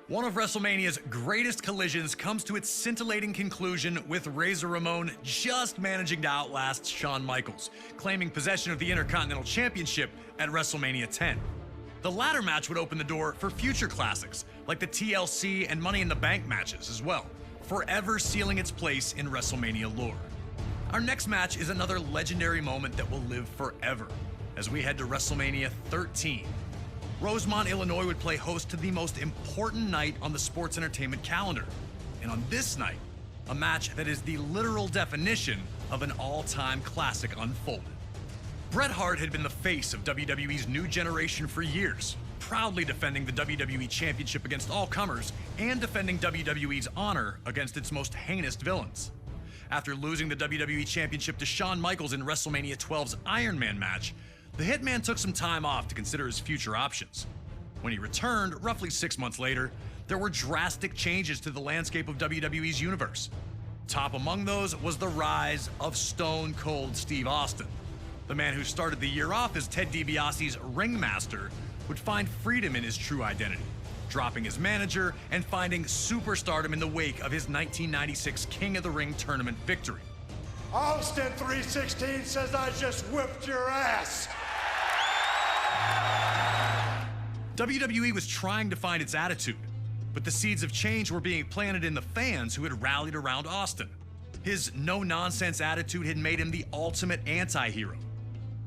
One of WrestleMania's greatest collisions comes to its scintillating conclusion with Razor Ramon just managing to outlast Shawn Michaels, claiming possession of the Intercontinental Championship at WrestleMania 10. The latter match would open the door for future classics, like the TLC and Money in the Bank matches as well, forever sealing its place in WrestleMania lore. Our next match is another legendary moment that will live forever, as we head to WrestleMania 13. Rosemont, Illinois would play host to the most important night on the sports entertainment calendar. And on this night, a match that is the literal definition of an all-time classic unfolded. Bret Hart had been the face of WWE's new generation for years, proudly defending the WWE Championship against all comers and defending WWE's honor against its most heinous villains. After losing the WWE Championship to Shawn Michaels in WrestleMania 12's Iron Man match, the Hitman took some time off to consider his future options. When he returned, roughly 6 months later, there were drastic changes to the landscape of WWE's universe. Top among those was the rise of Stone Cold Steve Austin. The man who started the year off as Ted DiBiase's ringmaster would find freedom in his true identity, dropping his manager and finding superstardom in the wake of his 1996 King of the Ring tournament victory. Austin 316 says I just whipped your ass. WWE was trying to find its attitude, but the seeds of change were being planted in the fans who had rallied around Austin. His no-nonsense attitude had made him the ultimate anti-hero.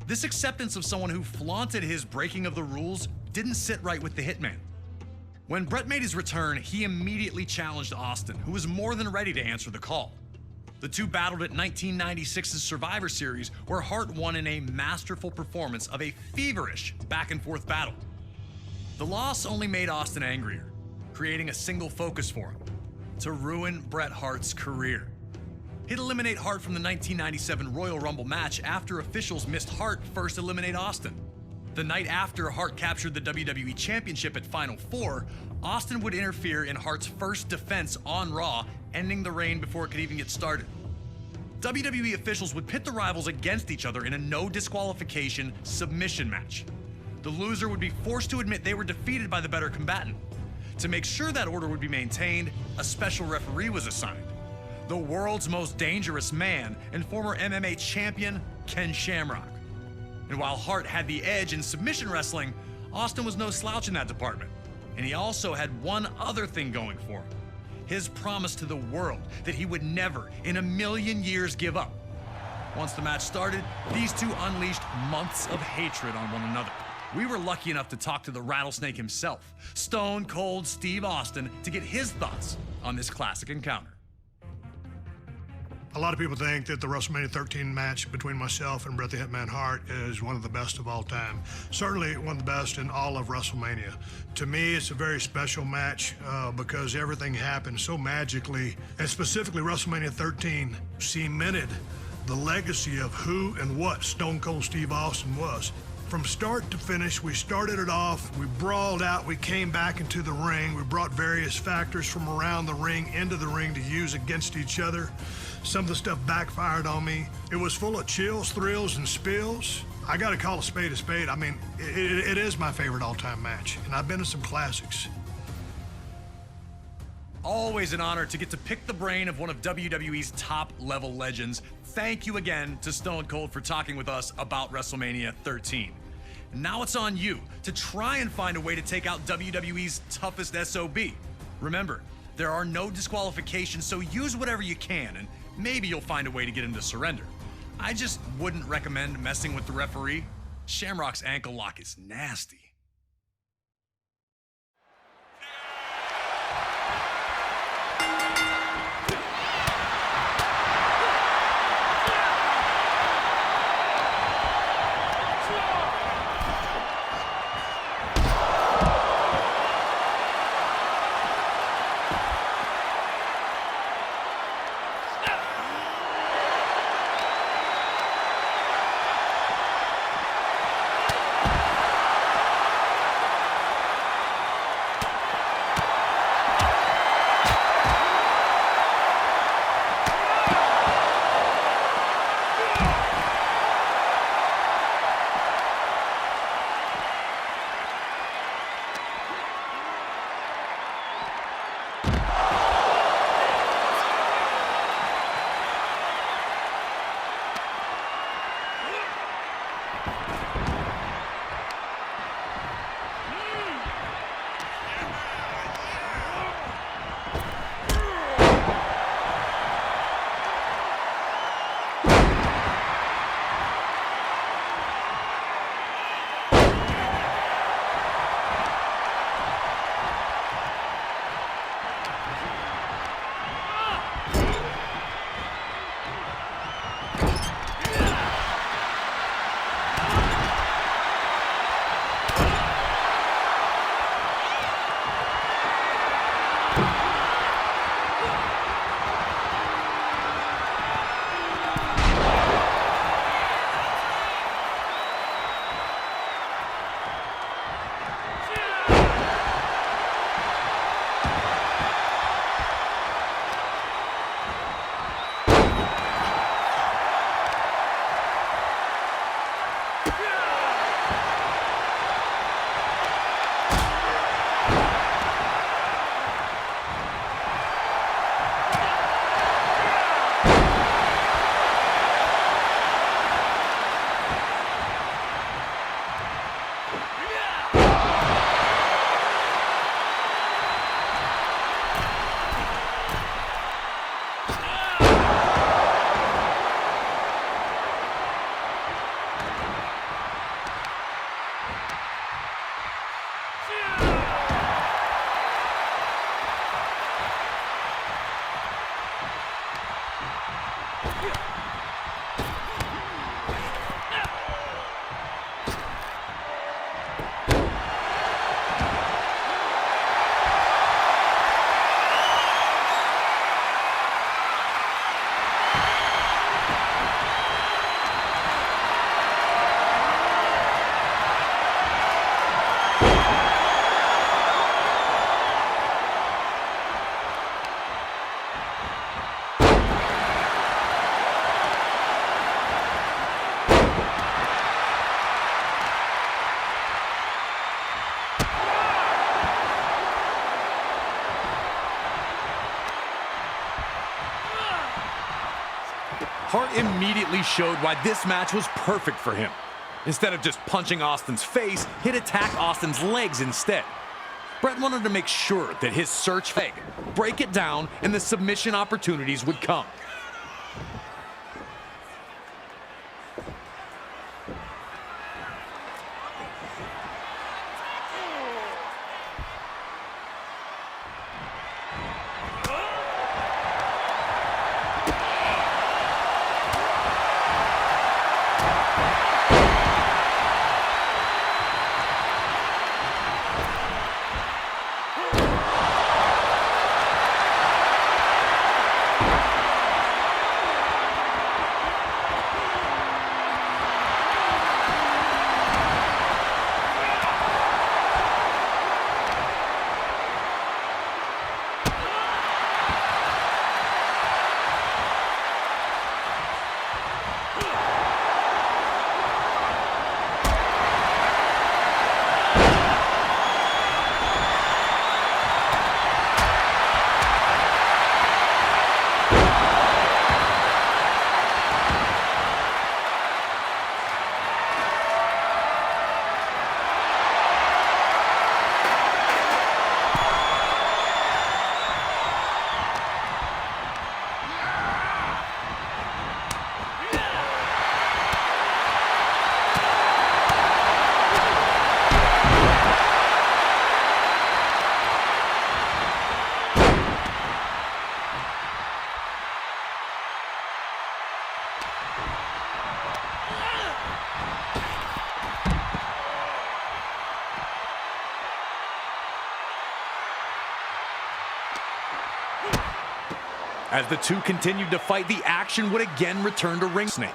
This acceptance of someone who flaunted his breaking of the rules didn't sit right with the Hitman. When Bret made his return, he immediately challenged Austin, who was more than ready to answer the call. The two battled at 1996's Survivor Series, where Hart won in a masterful performance of a feverish back-and-forth battle. The loss only made Austin angrier, creating a single focus for him: to ruin Bret Hart's career. He'd eliminate Hart from the 1997 Royal Rumble match after officials missed Hart first eliminate Austin. The night after Hart captured the WWE Championship at Final Four, Austin would interfere in Hart's first defense on Raw, ending the reign before it could even get started. WWE officials would pit the rivals against each other in a no disqualification submission match. The loser would be forced to admit they were defeated by the better combatant. To make sure that order would be maintained, a special referee was assigned: the world's most dangerous man and former MMA champion, Ken Shamrock. And while Hart had the edge in submission wrestling, Austin was no slouch in that department. And he also had one other thing going for him: his promise to the world that he would never in a million years give up. Once the match started, these two unleashed months of hatred on one another. We were lucky enough to talk to the Rattlesnake himself, Stone Cold Steve Austin, to get his thoughts on this classic encounter. A lot of people think that the WrestleMania 13 match between myself and Bret the Hitman Hart is one of the best of all time. Certainly one of the best in all of WrestleMania. To me, it's a very special match because everything happened so magically, and specifically WrestleMania 13 cemented the legacy of who and what Stone Cold Steve Austin was. From start to finish, we started it off, we brawled out, we came back into the ring, we brought various factors from around the ring into the ring to use against each other. Some of the stuff backfired on me. It was full of chills, thrills, and spills. I gotta call a spade a spade. I mean, it is my favorite all-time match, and I've been to some classics. Always an honor to get to pick the brain of one of WWE's top-level legends. Thank you again to Stone Cold for talking with us about WrestleMania 13. Now it's on you to try and find a way to take out WWE's toughest SOB. Remember, there are no disqualifications, so use whatever you can, and maybe you'll find a way to get him to surrender. I just wouldn't recommend messing with the referee. Shamrock's ankle lock is nasty. Hart immediately showed why this match was perfect for him. Instead of just punching Austin's face, he'd attack Austin's legs instead. Bret wanted to make sure that his search leg, break it down, and the submission opportunities would come. As the two continued to fight, the action would again return to Ring Snake.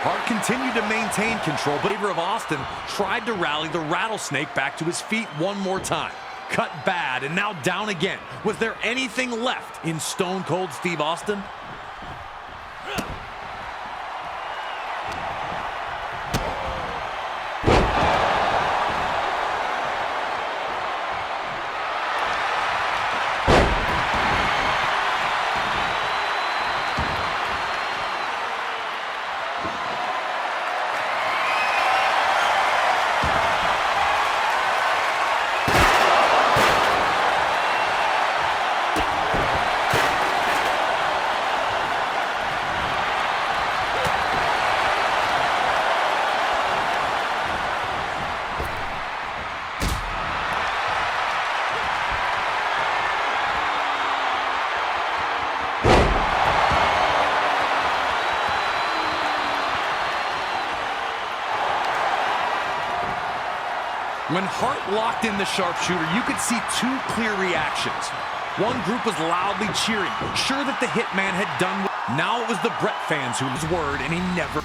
Hart continued to maintain control, but in favor of Austin tried to rally the Rattlesnake back to his feet one more time. Cut bad and now down again. Was there anything left in Stone Cold Steve Austin? When Hart locked in the sharpshooter, you could see two clear reactions. One group was loudly cheering, sure that the Hitman had done. Now it was the Bret fans who was word, and he never.